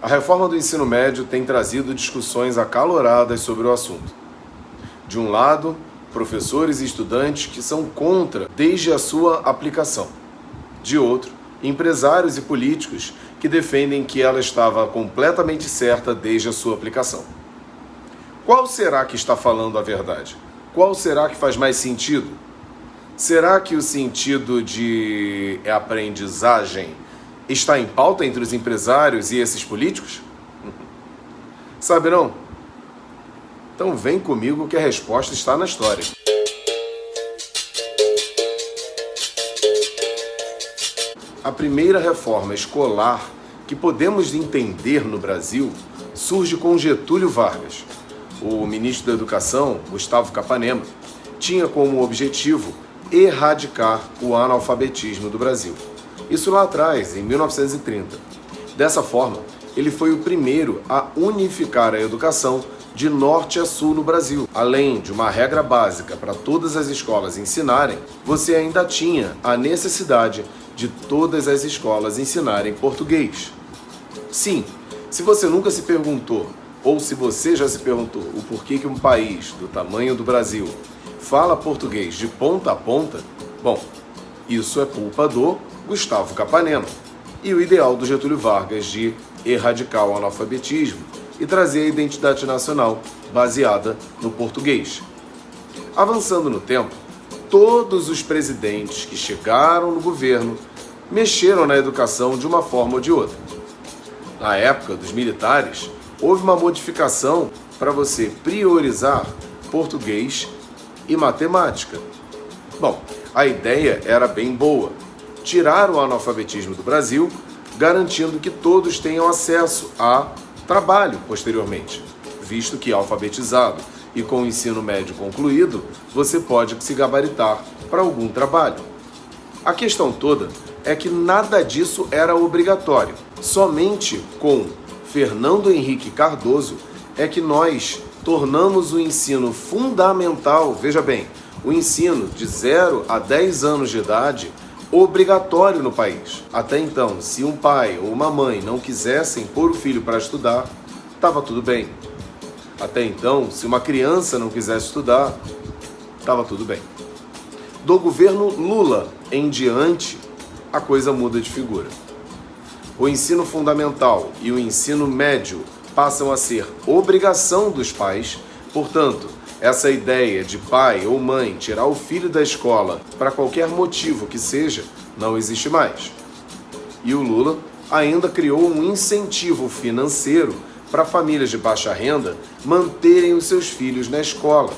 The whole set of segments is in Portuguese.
A reforma do ensino médio tem trazido discussões acaloradas sobre o assunto. De um lado, professores e estudantes que são contra desde a sua aplicação. De outro, empresários e políticos que defendem que ela estava completamente certa desde a sua aplicação. Qual será que está falando a verdade? Qual será que faz mais sentido? Será que o sentido de aprendizagem está em pauta entre os empresários e esses políticos? Sabe não? Então vem comigo que a resposta está na história. A primeira reforma escolar que podemos entender no Brasil surge com Getúlio Vargas. O ministro da Educação, Gustavo Capanema, tinha como objetivo erradicar o analfabetismo do Brasil. Isso lá atrás, em 1930. Dessa forma, ele foi o primeiro a unificar a educação de norte a sul no Brasil. Além de uma regra básica para todas as escolas ensinarem, você ainda tinha a necessidade de todas as escolas ensinarem português. Sim, se você nunca se perguntou, ou se você já se perguntou o porquê que um país do tamanho do Brasil fala português de ponta a ponta, bom, isso é culpa do Gustavo Capanema e o ideal do Getúlio Vargas de erradicar o analfabetismo e trazer a identidade nacional baseada no português. Avançando no tempo, todos os presidentes que chegaram no governo mexeram na educação de uma forma ou de outra. Na época dos militares, houve uma modificação para você priorizar português e matemática. Bom, a ideia era bem boa: tirar o analfabetismo do Brasil, garantindo que todos tenham acesso a trabalho posteriormente, visto que alfabetizado e com o ensino médio concluído, você pode se gabaritar para algum trabalho. A questão toda é que nada disso era obrigatório. Somente com Fernando Henrique Cardoso é que nós tornamos o ensino fundamental, veja bem, o ensino de 0 a 10 anos de idade obrigatório no país. Até então, se um pai ou uma mãe não quisessem pôr o filho para estudar, estava tudo bem. Até então, se uma criança não quisesse estudar, estava tudo bem. Do governo Lula em diante, a coisa muda de figura. O ensino fundamental e o ensino médio passam a ser obrigação dos pais, portanto, essa ideia de pai ou mãe tirar o filho da escola para qualquer motivo que seja, não existe mais. E o Lula ainda criou um incentivo financeiro para famílias de baixa renda manterem os seus filhos na escola.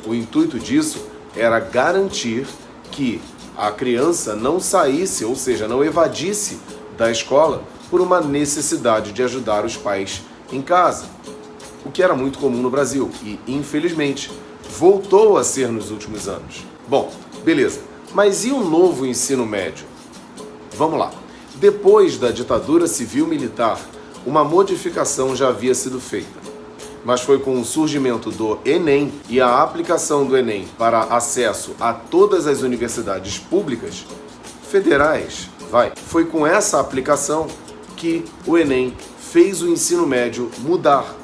O intuito disso era garantir que a criança não saísse, ou seja, não evadisse da escola por uma necessidade de ajudar os pais em casa, o que era muito comum no Brasil e, infelizmente, voltou a ser nos últimos anos. Bom, beleza, mas e o novo ensino médio? Vamos lá. Depois da ditadura civil-militar, uma modificação já havia sido feita, mas foi com o surgimento do Enem e a aplicação do Enem para acesso a todas as universidades públicas, federais, foi com essa aplicação que o Enem fez o ensino médio mudar.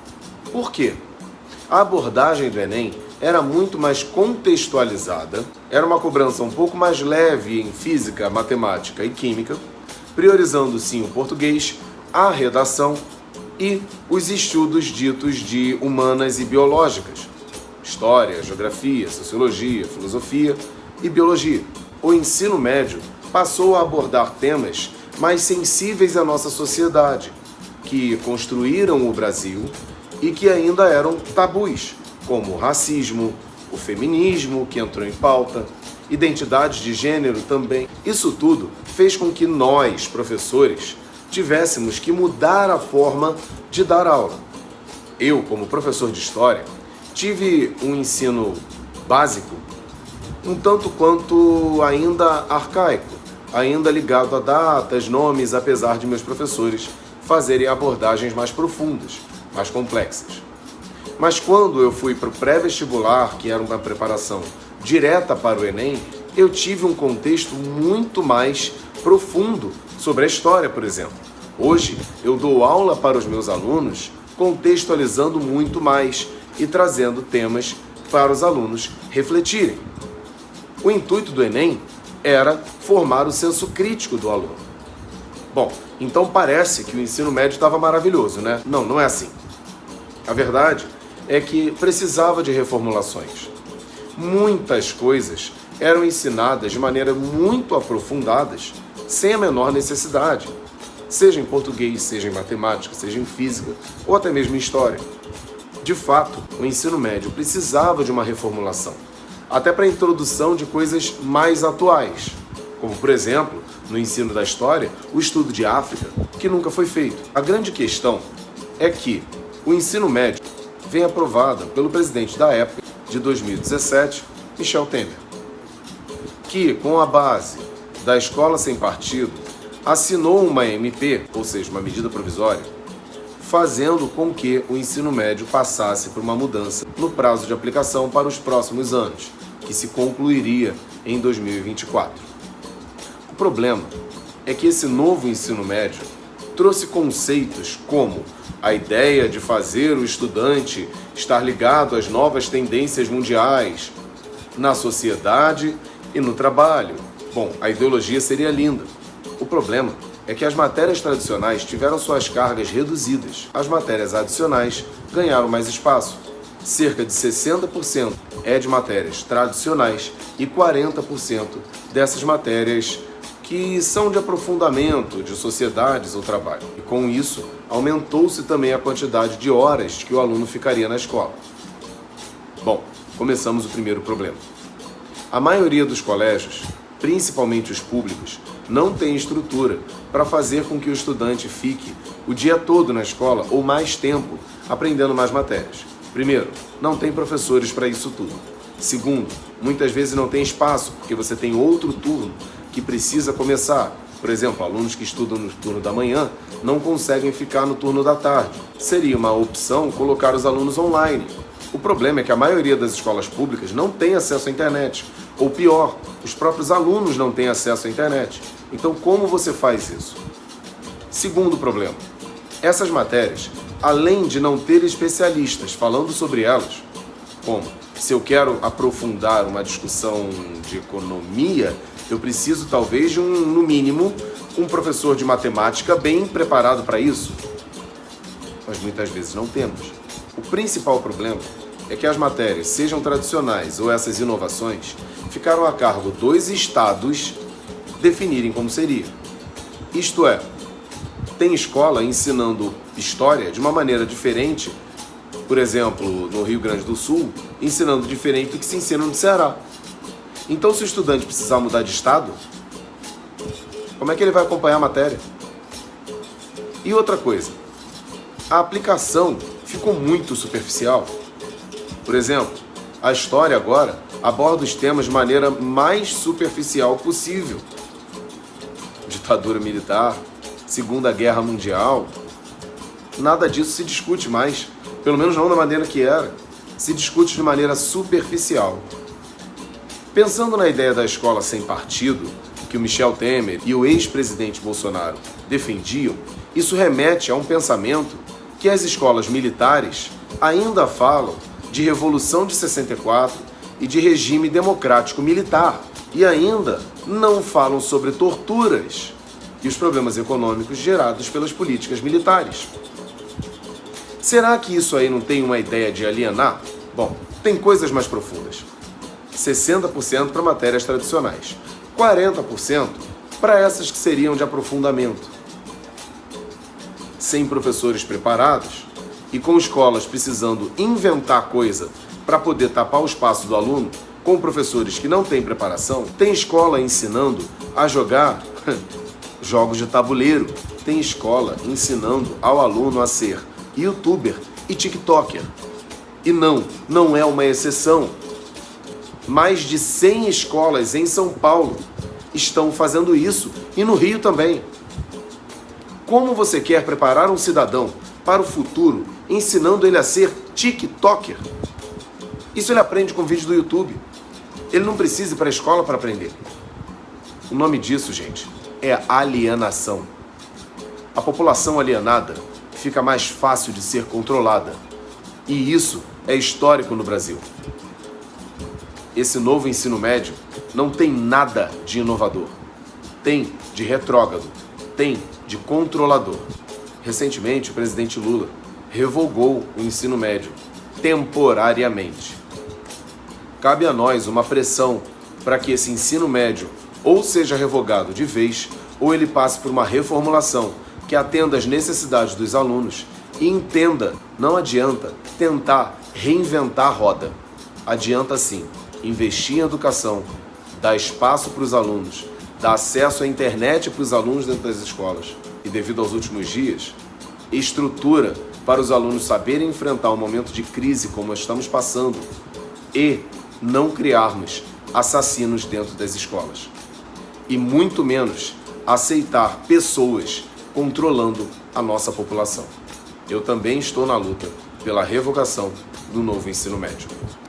Por quê? A abordagem do Enem era muito mais contextualizada, era uma cobrança um pouco mais leve em física, matemática e química, priorizando sim o português, a redação e os estudos ditos de humanas e biológicas, história, geografia, sociologia, filosofia e biologia. O ensino médio passou a abordar temas mais sensíveis à nossa sociedade, que construíram o Brasil e que ainda eram tabus, como o racismo, o feminismo, que entrou em pauta, identidade de gênero também. Isso tudo fez com que nós, professores, tivéssemos que mudar a forma de dar aula. Eu, como professor de história, tive um ensino básico um tanto quanto ainda arcaico, ainda ligado a datas, nomes, apesar de meus professores fazerem abordagens mais profundas, mais complexas. Mas quando eu fui para o pré-vestibular, que era uma preparação direta para o Enem, eu tive um contexto muito mais profundo sobre a história, por exemplo. Hoje, eu dou aula para os meus alunos contextualizando muito mais e trazendo temas para os alunos refletirem. O intuito do Enem era formar o senso crítico do aluno. Bom, então parece que o ensino médio estava maravilhoso, né? Não, não é assim. A verdade é que precisava de reformulações. Muitas coisas eram ensinadas de maneira muito aprofundadas, sem a menor necessidade, seja em português, seja em matemática, seja em física ou até mesmo em história. De fato, o ensino médio precisava de uma reformulação, até para a introdução de coisas mais atuais, como, por exemplo, no ensino da história, o estudo de África, que nunca foi feito. A grande questão é que o ensino médio vem aprovado pelo presidente da época, de 2017, Michel Temer, que, com a base da Escola Sem Partido, assinou uma MP, ou seja, uma medida provisória, fazendo com que o ensino médio passasse por uma mudança no prazo de aplicação para os próximos anos, que se concluiria em 2024. O problema é que esse novo ensino médio trouxe conceitos como a ideia de fazer o estudante estar ligado às novas tendências mundiais na sociedade e no trabalho. Bom, a ideologia seria linda. O problema é que as matérias tradicionais tiveram suas cargas reduzidas. As matérias adicionais ganharam mais espaço. Cerca de 60% é de matérias tradicionais e 40% dessas matérias que são de aprofundamento de sociedades ou trabalho. E com isso, aumentou-se também a quantidade de horas que o aluno ficaria na escola. Bom, começamos o primeiro problema. A maioria dos colégios, principalmente os públicos, não tem estrutura para fazer com que o estudante fique o dia todo na escola ou mais tempo aprendendo mais matérias. Primeiro, não tem professores para isso tudo. Segundo, muitas vezes não tem espaço, porque você tem outro turno que precisa começar. Por exemplo, alunos que estudam no turno da manhã não conseguem ficar no turno da tarde. Seria uma opção colocar os alunos online. O problema é que a maioria das escolas públicas não tem acesso à internet. Ou pior, os próprios alunos não têm acesso à internet. Então, como você faz isso? Segundo problema, essas matérias, além de não ter especialistas falando sobre elas, como se eu quero aprofundar uma discussão de economia, eu preciso talvez de no mínimo, um professor de matemática bem preparado para isso. Mas muitas vezes não temos. O principal problema é que as matérias, sejam tradicionais ou essas inovações, ficaram a cargo dos estados definirem como seria. Isto é, tem escola ensinando história de uma maneira diferente, por exemplo, no Rio Grande do Sul, ensinando diferente do que se ensina no Ceará. Então, se o estudante precisar mudar de estado, como é que ele vai acompanhar a matéria? E outra coisa, a aplicação ficou muito superficial. Por exemplo, a história agora aborda os temas de maneira mais superficial possível. Ditadura militar, Segunda Guerra Mundial, nada disso se discute mais, pelo menos não da maneira que era. Se discute de maneira superficial. Pensando na ideia da escola sem partido, que o Michel Temer e o ex-presidente Bolsonaro defendiam, isso remete a um pensamento que as escolas militares ainda falam de Revolução de 64 e de regime democrático militar, e ainda não falam sobre torturas e os problemas econômicos gerados pelas políticas militares. Será que isso aí não tem uma ideia de alienar? Bom, tem coisas mais profundas. 60% para matérias tradicionais, 40% para essas que seriam de aprofundamento. Sem professores preparados e com escolas precisando inventar coisa para poder tapar o espaço do aluno, com professores que não têm preparação, tem escola ensinando a jogar jogos de tabuleiro, tem escola ensinando ao aluno a ser youtuber e tiktoker. E não é uma exceção. Mais de 100 escolas em São Paulo estão fazendo isso, e no Rio também. Como você quer preparar um cidadão para o futuro ensinando ele a ser tiktoker? Isso ele aprende com vídeo do YouTube. Ele não precisa ir para a escola para aprender. O nome disso, gente, é alienação. A população alienada fica mais fácil de ser controlada. E isso é histórico no Brasil. Esse novo ensino médio não tem nada de inovador. Tem de retrógrado, tem de controlador. Recentemente, o presidente Lula revogou o ensino médio, temporariamente. Cabe a nós uma pressão para que esse ensino médio ou seja revogado de vez, ou ele passe por uma reformulação que atenda às necessidades dos alunos e entenda, não adianta tentar reinventar a roda. Adianta sim investir em educação, dar espaço para os alunos, dar acesso à internet para os alunos dentro das escolas e, devido aos últimos dias, estrutura para os alunos saberem enfrentar um momento de crise como estamos passando e não criarmos assassinos dentro das escolas. E muito menos aceitar pessoas controlando a nossa população. Eu também estou na luta pela revogação do novo ensino médio.